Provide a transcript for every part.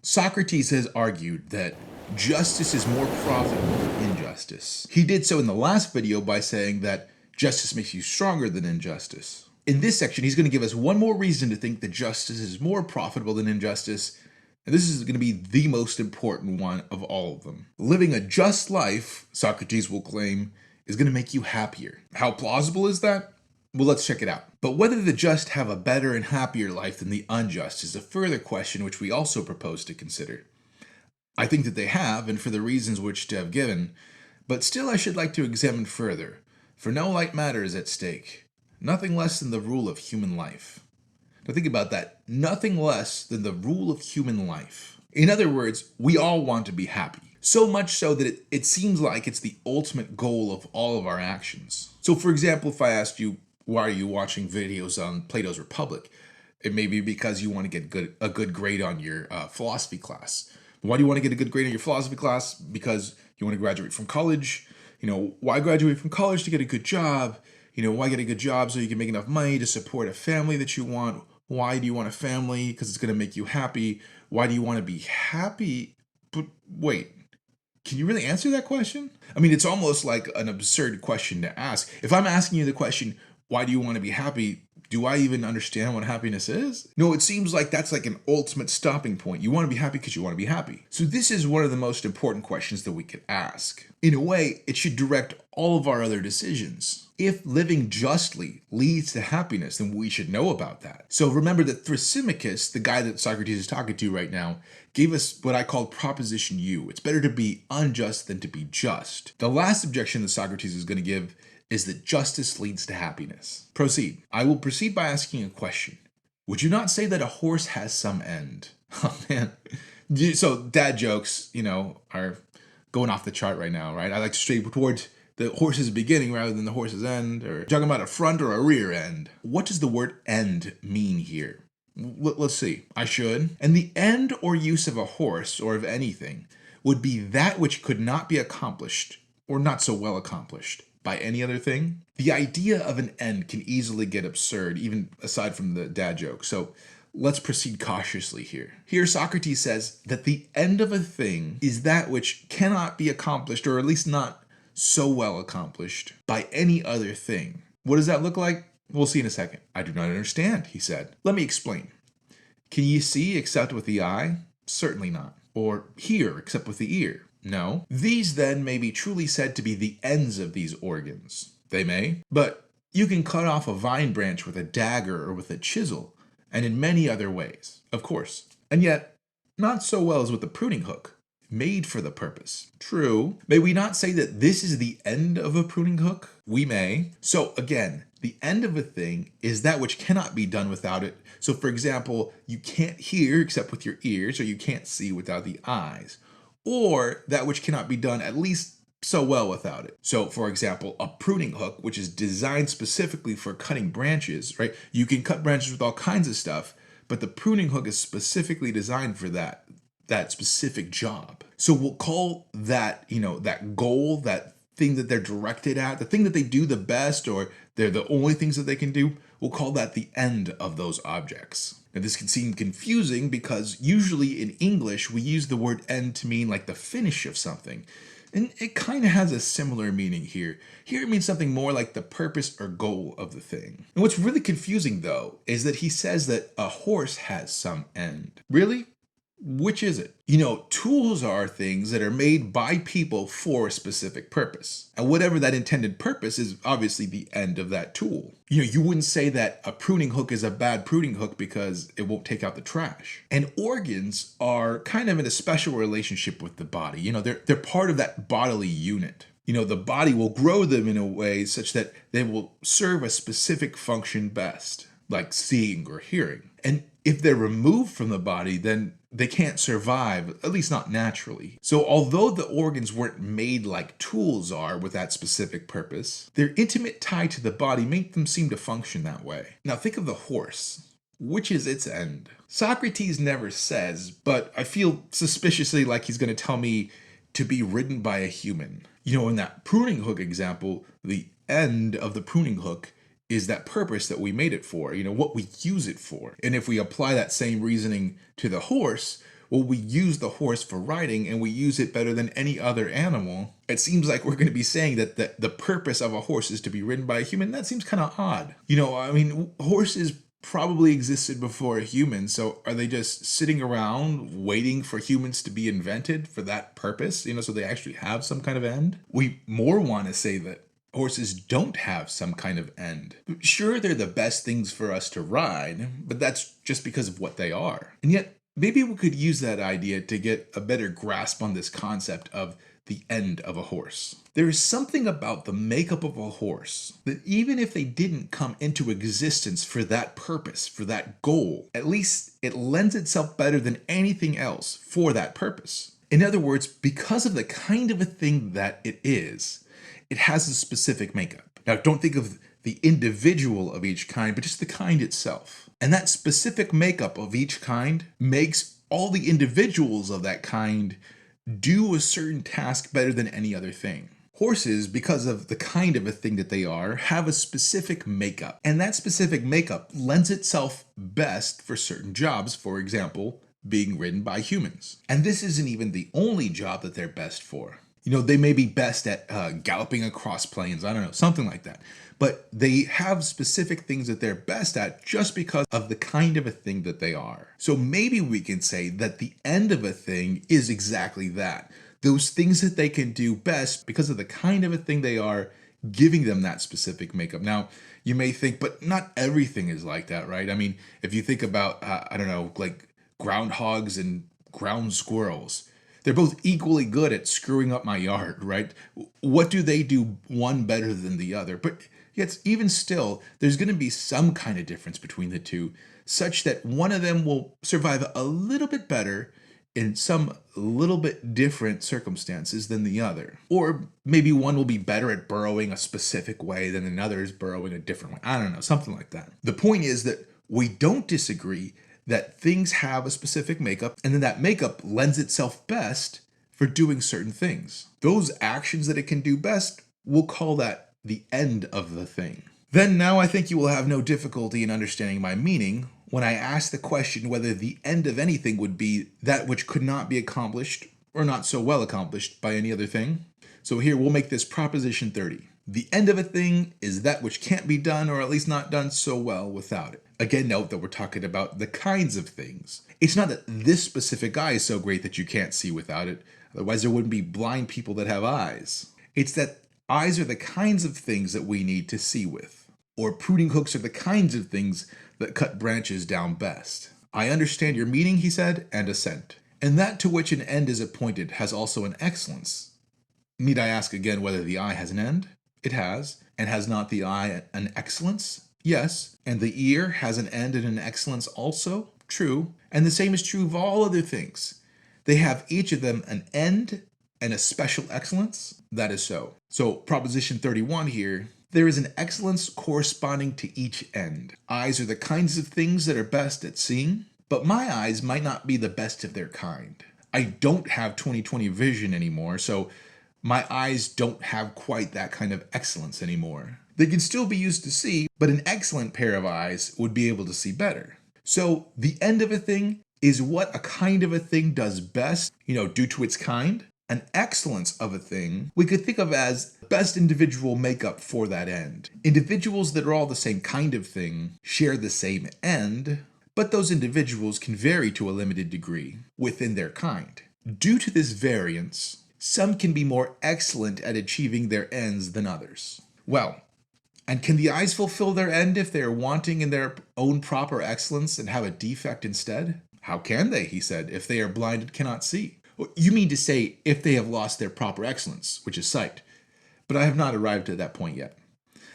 Socrates has argued that justice is more profitable than injustice. He did so in the last video by saying that justice makes you stronger than injustice. In this section, he's going to give us one more reason to think that justice is more profitable than injustice, and this is going to be the most important one of all of them. Living a just life, Socrates will claim, is going to make you happier. How plausible is that? Well, let's check it out. But whether the just have a better and happier life than the unjust is a further question which we also propose to consider. I think that they have, and for the reasons which to have given, but still I should like to examine further, for no light matter is at stake, nothing less than the rule of human life. Now think about that, nothing less than the rule of human life. In other words, we all want to be happy. So much so that it seems like it's the ultimate goal of all of our actions. So for example, if I asked you, why are you watching videos on Plato's Republic? It may be because you want to get a good grade on your philosophy class. Why do you want to get a good grade on your philosophy class? Because you want to graduate from college. Why graduate from college? To get a good job. Why get a good job? So you can make enough money to support a family that you want. Why do you want a family? Because it's going to make you happy. Why do you want to be happy? But wait, can you really answer that question? I mean, it's almost like an absurd question to ask. If I'm asking you the question, why do you want to be happy? Do I even understand what happiness is? No, it seems like that's like an ultimate stopping point. You want to be happy because you want to be happy. So this is one of the most important questions that we could ask. In a way, it should direct all of our other decisions. If living justly leads to happiness, then we should know about that. So remember that Thrasymachus, the guy that Socrates is talking to right now, gave us what I call proposition U. It's better to be unjust than to be just. The last objection that Socrates is going to give is that justice leads to happiness. Proceed. I will proceed by asking a question. Would you not say that a horse has some end? Oh man. So dad jokes, are going off the chart right now, right? I like to stray towards the horse's beginning rather than the horse's end, or talking about a front or a rear end. What does the word end mean here? Let's see. I should. And the end or use of a horse or of anything would be that which could not be accomplished or not so well accomplished by any other thing. The idea of an end can easily get absurd, even aside from the dad joke. So let's proceed cautiously here. Here Socrates says that the end of a thing is that which cannot be accomplished, or at least not so well accomplished, by any other thing. What does that look like? We'll see in a second. I do not understand, he said. Let me explain. Can ye see except with the eye? Certainly not. Or hear except with the ear? No. These then may be truly said to be the ends of these organs. They may. But you can cut off a vine branch with a dagger or with a chisel, and in many other ways, of course. And yet, not so well as with the pruning hook, made for the purpose. True. May we not say that this is the end of a pruning hook? We may. So again, the end of a thing is that which cannot be done without it. So for example, you can't hear except with your ears, or you can't see without the eyes. Or that which cannot be done at least so well without it. So for example, a pruning hook, which is designed specifically for cutting branches, right? You can cut branches with all kinds of stuff, but the pruning hook is specifically designed for that specific job. So we'll call that, that goal, that thing that they're directed at, the thing that they do the best, or they're the only things that they can do, we'll call that the end of those objects. Now this can seem confusing because usually in English we use the word end to mean like the finish of something. And it kind of has a similar meaning here. Here it means something more like the purpose or goal of the thing. And what's really confusing though is that he says that a horse has some end. Really? Which is it? Tools are things that are made by people for a specific purpose. And whatever that intended purpose is obviously the end of that tool. You wouldn't say that a pruning hook is a bad pruning hook because it won't take out the trash. And organs are kind of in a special relationship with the body. They're part of that bodily unit. The body will grow them in a way such that they will serve a specific function best, like seeing or hearing. And if they're removed from the body, then they can't survive, at least not naturally. So although the organs weren't made like tools are with that specific purpose, their intimate tie to the body make them seem to function that way. Now think of the horse. Which is its end? Socrates never says, but I feel suspiciously like he's going to tell me to be ridden by a human. In that pruning hook example, the end of the pruning hook is that purpose that we made it for, what we use it for. And if we apply that same reasoning to the horse, well, we use the horse for riding and we use it better than any other animal, it seems like we're going to be saying that the purpose of a horse is to be ridden by a human. That seems kind of odd. I mean, horses probably existed before humans, so are they just sitting around waiting for humans to be invented for that purpose, so they actually have some kind of end? We more want to say that horses don't have some kind of end. Sure, they're the best things for us to ride, but that's just because of what they are. And yet, maybe we could use that idea to get a better grasp on this concept of the end of a horse. There is something about the makeup of a horse that even if they didn't come into existence for that purpose, for that goal, at least it lends itself better than anything else for that purpose. In other words, because of the kind of a thing that it is, it has a specific makeup. Now, don't think of the individual of each kind, but just the kind itself. And that specific makeup of each kind makes all the individuals of that kind do a certain task better than any other thing. Horses, because of the kind of a thing that they are, have a specific makeup. And that specific makeup lends itself best for certain jobs, for example, being ridden by humans. And this isn't even the only job that they're best for. They may be best at galloping across plains, I don't know, something like that. But they have specific things that they're best at just because of the kind of a thing that they are. So maybe we can say that the end of a thing is exactly that. Those things that they can do best because of the kind of a thing they are, giving them that specific makeup. Now, you may think, but not everything is like that, right? I mean, if you think about, like groundhogs and ground squirrels, they're both equally good at screwing up my yard, right? What do they do one better than the other? But yet, even still, there's going to be some kind of difference between the two, such that one of them will survive a little bit better in some little bit different circumstances than the other. Or maybe one will be better at burrowing a specific way than another is burrowing a different way. I don't know, something like that. The point is that we don't disagree that things have a specific makeup, and then that makeup lends itself best for doing certain things. Those actions that it can do best, we'll call that the end of the thing. Then now I think you will have no difficulty in understanding my meaning when I ask the question whether the end of anything would be that which could not be accomplished or not so well accomplished by any other thing. So here we'll make this proposition 30. The end of a thing is that which can't be done, or at least not done so well without it. Again, note that we're talking about the kinds of things. It's not that this specific eye is so great that you can't see without it. Otherwise, there wouldn't be blind people that have eyes. It's that eyes are the kinds of things that we need to see with. Or pruning hooks are the kinds of things that cut branches down best. I understand your meaning, he said, and assent. And that to which an end is appointed has also an excellence. Need I ask again whether the eye has an end? It has. And has not the eye an excellence? Yes. And the ear has an end and an excellence also? True. And the same is true of all other things. They have each of them an end and a special excellence? That is so. So proposition 31 here, there is an excellence corresponding to each end. Eyes are the kinds of things that are best at seeing, but my eyes might not be the best of their kind. I don't have 20/20 vision anymore, so my eyes don't have quite that kind of excellence anymore. They can still be used to see, but an excellent pair of eyes would be able to see better. So the end of a thing is what a kind of a thing does best, due to its kind. An excellence of a thing we could think of as best individual makeup for that end. Individuals that are all the same kind of thing share the same end, but those individuals can vary to a limited degree within their kind. Due to this variance, some can be more excellent at achieving their ends than others. Well, and can the eyes fulfill their end if they are wanting in their own proper excellence and have a defect instead? How can they, he said, if they are blind and cannot see? You mean to say if they have lost their proper excellence, which is sight. But I have not arrived at that point yet.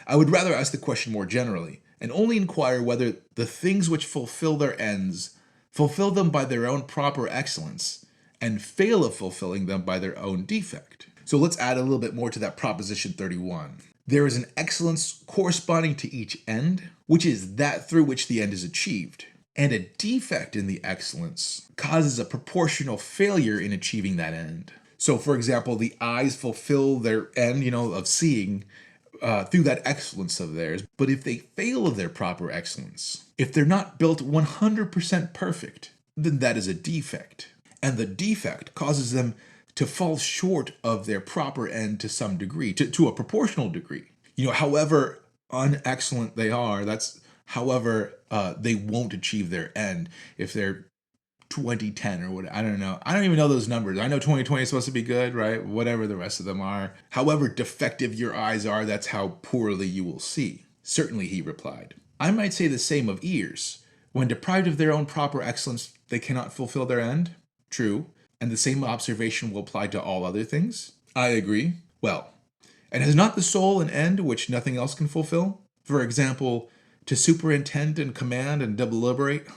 I would rather ask the question more generally, and only inquire whether the things which fulfill their ends fulfill them by their own proper excellence, and fail of fulfilling them by their own defect. So let's add a little bit more to that proposition 31. There is an excellence corresponding to each end, which is that through which the end is achieved. And a defect in the excellence causes a proportional failure in achieving that end. So, for example, the eyes fulfill their end, of seeing through that excellence of theirs. But if they fail of their proper excellence, if they're not built 100% perfect, then that is a defect. and the defect causes them to fall short of their proper end to some degree, to a proportional degree. However unexcellent they are, that's however they won't achieve their end if they're 2010 or what. I don't know. I don't even know those numbers. I know 2020 is supposed to be good, right? Whatever the rest of them are. However defective your eyes are, that's how poorly you will see. Certainly, he replied. I might say the same of ears. When deprived of their own proper excellence, they cannot fulfill their end. True. And the same observation will apply to all other things. I agree. Well, and has not the soul an end which nothing else can fulfill? For example, to superintend and command and deliberate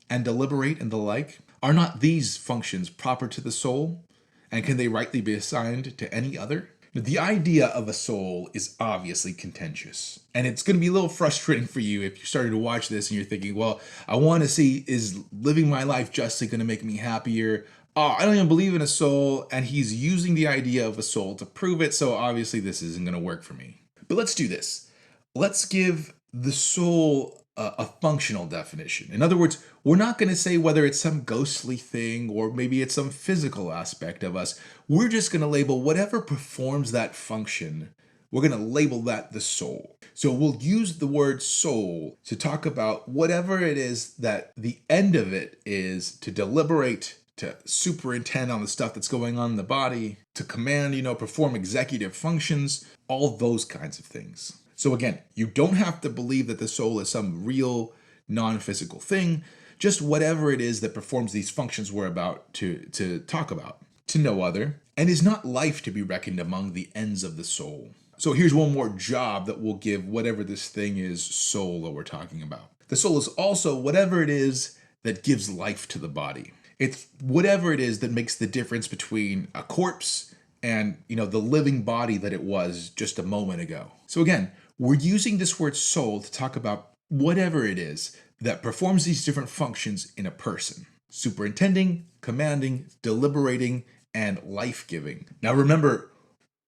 and the like? Are not these functions proper to the soul? And can they rightly be assigned to any other? The idea of a soul is obviously contentious. And it's going to be a little frustrating for you if you're starting to watch this and you're thinking, well, I want to see, is living my life justly going to make me happier? Oh, I don't even believe in a soul. And he's using the idea of a soul to prove it. So obviously this isn't going to work for me. But let's do this. Let's give the soul a functional definition. In other words, we're not going to say whether it's some ghostly thing or maybe it's some physical aspect of us. We're just going to label whatever performs that function. We're going to label that the soul. So we'll use the word soul to talk about whatever it is that the end of it is to deliberate, to superintend on the stuff that's going on in the body, to command, perform executive functions, all those kinds of things. So again, you don't have to believe that the soul is some real non-physical thing, just whatever it is that performs these functions we're about to talk about, to no other, and is not life to be reckoned among the ends of the soul. So here's one more job that we'll give whatever this thing is, soul, that we're talking about. The soul is also whatever it is that gives life to the body. It's whatever it is that makes the difference between a corpse and, the living body that it was just a moment ago. So again, we're using this word soul to talk about whatever it is that performs these different functions in a person. Superintending, commanding, deliberating, and life-giving. Now remember,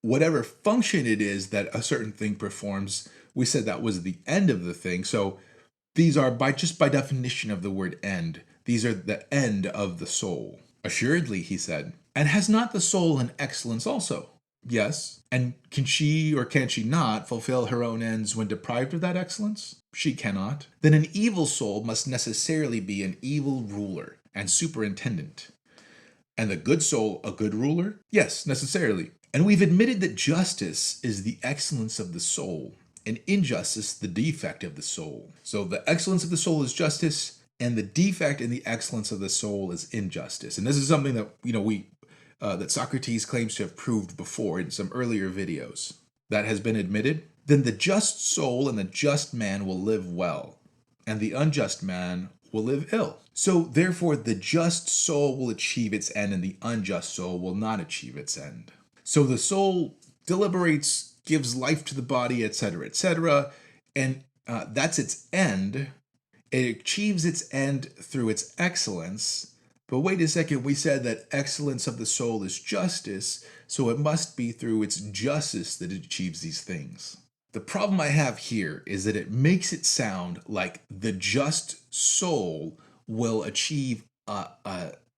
whatever function it is that a certain thing performs, we said that was the end of the thing. So these are, by definition of the word end, these are the end of the soul. Assuredly, he said. And has not the soul an excellence also? Yes. And can she or can she not fulfill her own ends when deprived of that excellence? She cannot. Then an evil soul must necessarily be an evil ruler and superintendent. And the good soul a good ruler? Yes, necessarily. And we've admitted that justice is the excellence of the soul, and injustice the defect of the soul. So the excellence of the soul is justice, and the defect in the excellence of the soul is injustice. And this is something that that Socrates claims to have proved before in some earlier videos. That has been admitted. Then the just soul and the just man will live well, and the unjust man will live ill. So therefore the just soul will achieve its end, and the unjust soul will not achieve its end. So the soul deliberates, gives life to the body, etc., and that's its end. It achieves its end through its excellence. But wait a second, we said that excellence of the soul is justice, so it must be through its justice that it achieves these things. The problem I have here is that it makes it sound like the just soul will achieve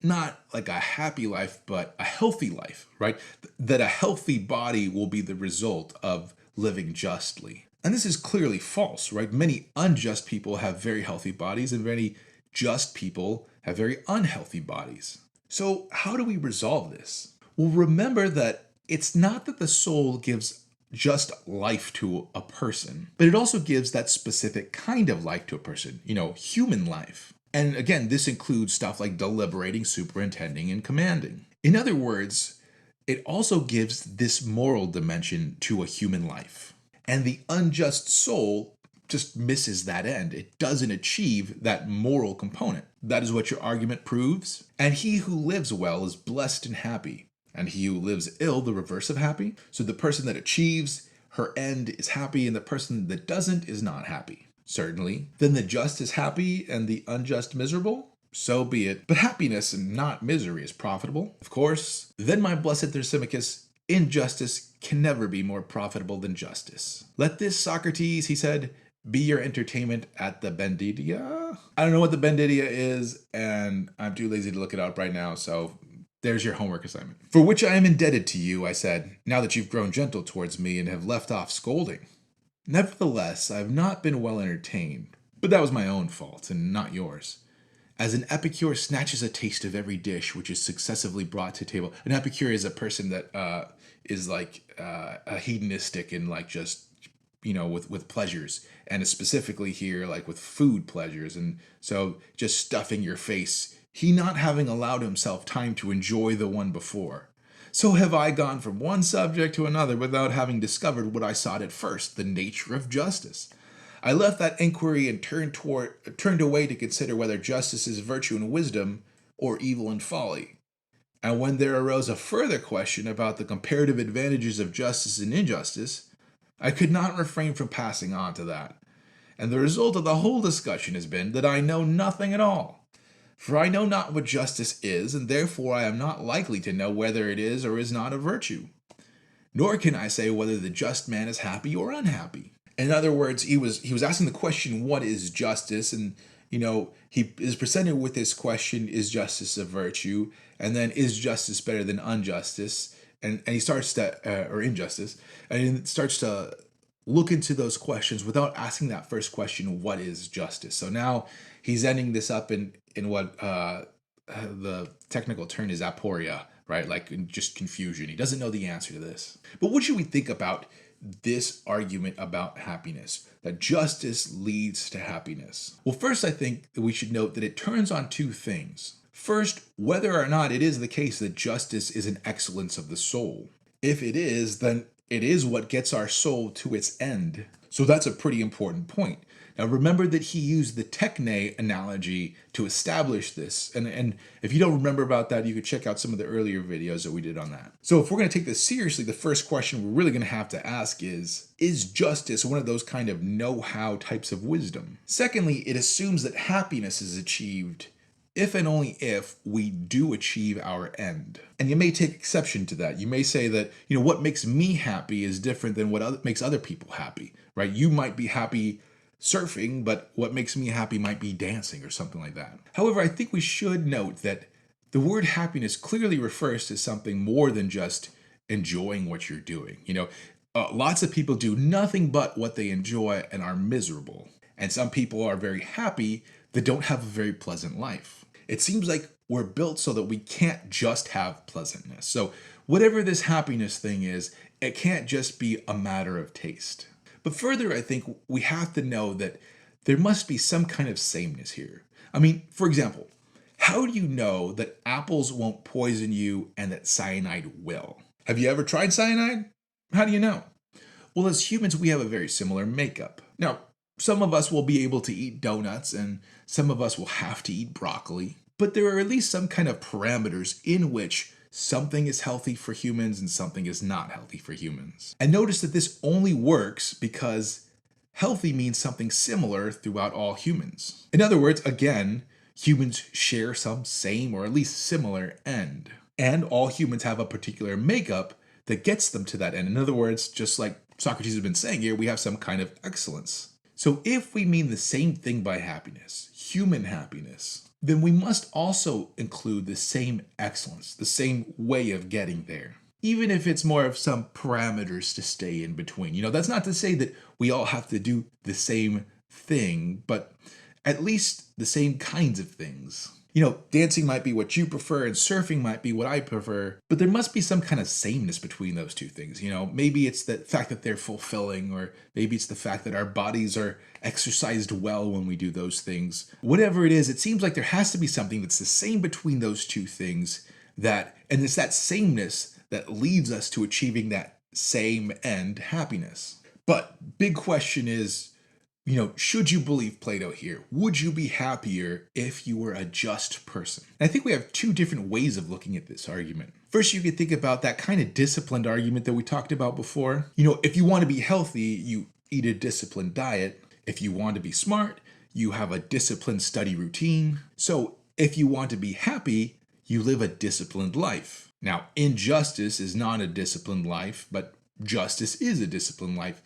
not like a happy life, but a healthy life, right? That a healthy body will be the result of living justly. And this is clearly false, right? Many unjust people have very healthy bodies, and many just people have very unhealthy bodies. So how do we resolve this? Well, remember that it's not that the soul gives just life to a person, but it also gives that specific kind of life to a person, human life. And again, this includes stuff like deliberating, superintending, and commanding. In other words, it also gives this moral dimension to a human life. And the unjust soul just misses that end. It doesn't achieve that moral component. That is what your argument proves. And he who lives well is blessed and happy, and he who lives ill, the reverse of happy. So the person that achieves her end is happy, and the person that doesn't is not happy. Certainly. Then the just is happy and the unjust miserable? So be it. But happiness and not misery is profitable. Of course. Then, my blessed Thrasymachus, injustice can never be more profitable than justice. Let this, Socrates, he said, be your entertainment at the Bendidia. I don't know what the Bendidia is, and I'm too lazy to look it up right now, so There's your homework assignment. For which I am indebted to you, I said, now that you've grown gentle towards me and have left off scolding. Nevertheless, I have not been well entertained, but that was my own fault, and not yours. As an epicure snatches a taste of every dish which is successively brought to table. An epicure is a person that is like a hedonistic and like just, with pleasures, and specifically here like with food pleasures, and so just stuffing your face, he not having allowed himself time to enjoy the one before. So have I gone from one subject to another without having discovered what I sought at first, the nature of justice. I left that inquiry and turned away to consider whether justice is virtue and wisdom, or evil and folly. And when there arose a further question about the comparative advantages of justice and injustice, I could not refrain from passing on to that. And the result of the whole discussion has been that I know nothing at all. For I know not what justice is, and therefore I am not likely to know whether it is or is not a virtue. Nor can I say whether the just man is happy or unhappy. In other words, he was asking the question, what is justice? And, he is presented with this question, is justice a virtue? And then, is justice better than injustice? And he starts to, or injustice, and he starts to look into those questions without asking that first question, what is justice? So now he's ending this up in what the technical term is aporia, right? Like just confusion. He doesn't know the answer to this. But what should we think about this argument about happiness, that justice leads to happiness? Well, first, I think that we should note that it turns on two things. First, whether or not it is the case that justice is an excellence of the soul. If it is, then it is what gets our soul to its end. So that's a pretty important point. Now remember that he used the techne analogy to establish this. And if you don't remember about that, you could check out some of the earlier videos that we did on that. So if we're going to take this seriously, the first question we're really going to have to ask is justice one of those kind of know-how types of wisdom? Secondly, it assumes that happiness is achieved if and only if we do achieve our end. And you may take exception to that. You may say that, what makes me happy is different than what makes other people happy, right? You might be happy surfing, but what makes me happy might be dancing or something like that. However, I think we should note that the word happiness clearly refers to something more than just enjoying what you're doing. Lots of people do nothing but what they enjoy and are miserable. And some people are very happy that don't have a very pleasant life. It seems like we're built so that we can't just have pleasantness. So whatever this happiness thing is, it can't just be a matter of taste. But further, I think we have to know that there must be some kind of sameness here. I mean, for example, how do you know that apples won't poison you and that cyanide will? Have you ever tried cyanide? How do you know? Well, as humans, we have a very similar makeup. Now, some of us will be able to eat donuts and some of us will have to eat broccoli, but there are at least some kind of parameters in which something is healthy for humans and something is not healthy for humans. And notice that this only works because healthy means something similar throughout all humans. In other words, again, humans share some same or at least similar end. And all humans have a particular makeup that gets them to that end. In other words, just like Socrates has been saying here, we have some kind of excellence. So if we mean the same thing by happiness, human happiness, then we must also include the same excellence, the same way of getting there, even if it's more of some parameters to stay in between. That's not to say that we all have to do the same thing, but at least the same kinds of things. Dancing might be what you prefer and surfing might be what I prefer, but there must be some kind of sameness between those two things. Maybe it's the fact that they're fulfilling, or maybe it's the fact that our bodies are exercised well when we do those things. Whatever it is, it seems like there has to be something that's the same between those two things, and it's that sameness that leads us to achieving that same end, happiness. But big question is, should you believe Plato here? Would you be happier if you were a just person? And I think we have two different ways of looking at this argument. First, you could think about that kind of disciplined argument that we talked about before. If you want to be healthy, you eat a disciplined diet. If you want to be smart, you have a disciplined study routine. So if you want to be happy, you live a disciplined life. Now, injustice is not a disciplined life, but justice is a disciplined life.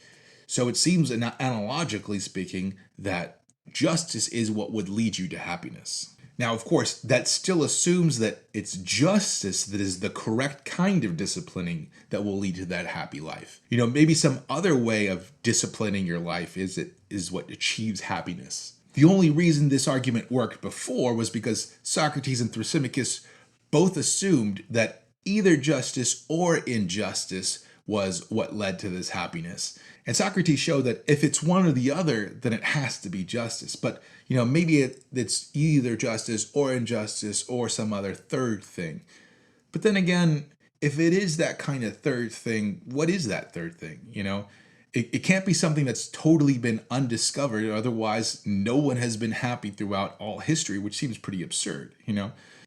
So it seems, analogically speaking, that justice is what would lead you to happiness. Now, of course, that still assumes that it's justice that is the correct kind of disciplining that will lead to that happy life. Maybe some other way of disciplining your life is what achieves happiness. The only reason this argument worked before was because Socrates and Thrasymachus both assumed that either justice or injustice was what led to this happiness. And Socrates showed that if it's one or the other, then it has to be justice. But, maybe it's either justice or injustice or some other third thing. But then again, if it is that kind of third thing, what is that third thing? It can't be something that's totally been undiscovered. Otherwise, no one has been happy throughout all history, which seems pretty absurd.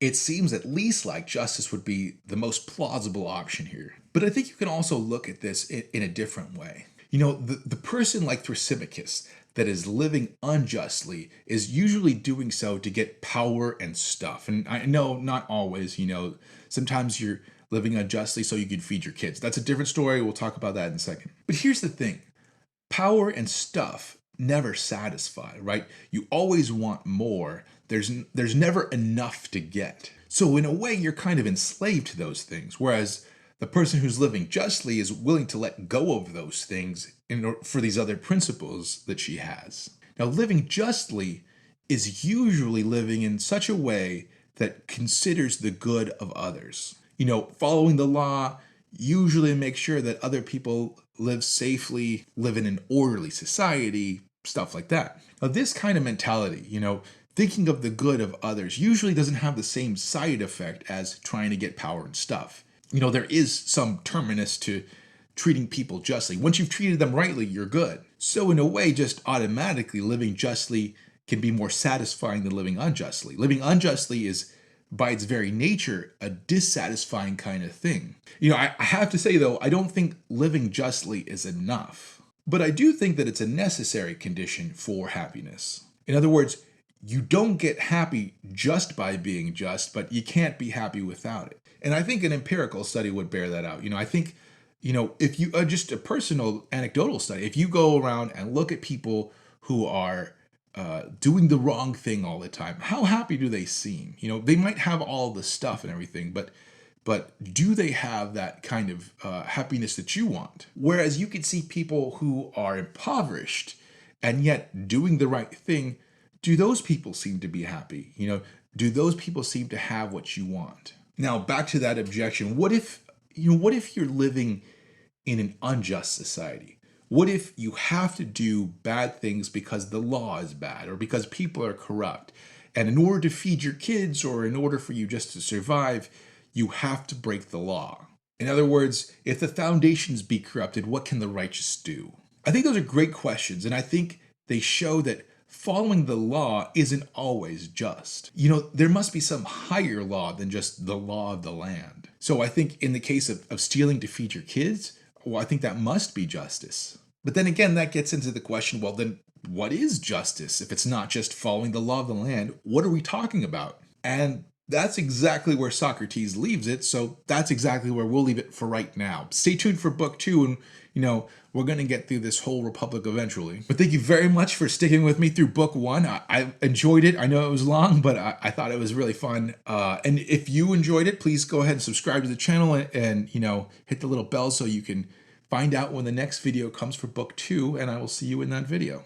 It seems at least like justice would be the most plausible option here. But I think you can also look at this in a different way. The person like Thrasymachus that is living unjustly is usually doing so to get power and stuff. And I know not always, sometimes you're living unjustly so you can feed your kids. That's a different story. We'll talk about that in a second. But here's the thing. Power and stuff never satisfy, right? You always want more. There's never enough to get. So in a way, you're kind of enslaved to those things, whereas the person who's living justly is willing to let go of those things for these other principles that she has. Now, living justly is usually living in such a way that considers the good of others. Following the law usually makes sure that other people live safely, live in an orderly society, stuff like that. Now, this kind of mentality, thinking of the good of others usually doesn't have the same side effect as trying to get power and stuff. There is some terminus to treating people justly. Once you've treated them rightly, you're good. So in a way, just automatically living justly can be more satisfying than living unjustly. Living unjustly is, by its very nature, a dissatisfying kind of thing. I have to say, though, I don't think living justly is enough. But I do think that it's a necessary condition for happiness. In other words, you don't get happy just by being just, but you can't be happy without it. And I think an empirical study would bear that out. I think, if you just a personal anecdotal study, if you go around and look at people who are doing the wrong thing all the time, how happy do they seem? They might have all the stuff and everything, but do they have that kind of happiness that you want? Whereas you could see people who are impoverished and yet doing the right thing. Do those people seem to be happy? Do those people seem to have what you want? Now, back to that objection. What if you're living in an unjust society? What if you have to do bad things because the law is bad or because people are corrupt? And in order to feed your kids or in order for you just to survive, you have to break the law. In other words, if the foundations be corrupted, what can the righteous do? I think those are great questions, and I think they show that following the law isn't always just. There must be some higher law than just the law of the land. So I think in the case of stealing to feed your kids, well, I think that must be justice. But then again, that gets into the question, well, then what is justice? If it's not just following the law of the land, what are we talking about? And that's exactly where Socrates leaves it. So that's exactly where we'll leave it for right now. Stay tuned for book 2, and we're going to get through this whole Republic eventually. But thank you very much for sticking with me through book 1. I enjoyed it. I know it was long, but I thought it was really fun. And if you enjoyed it, please go ahead and subscribe to the channel and hit the little bell so you can find out when the next video comes for book 2, and I will see you in that video.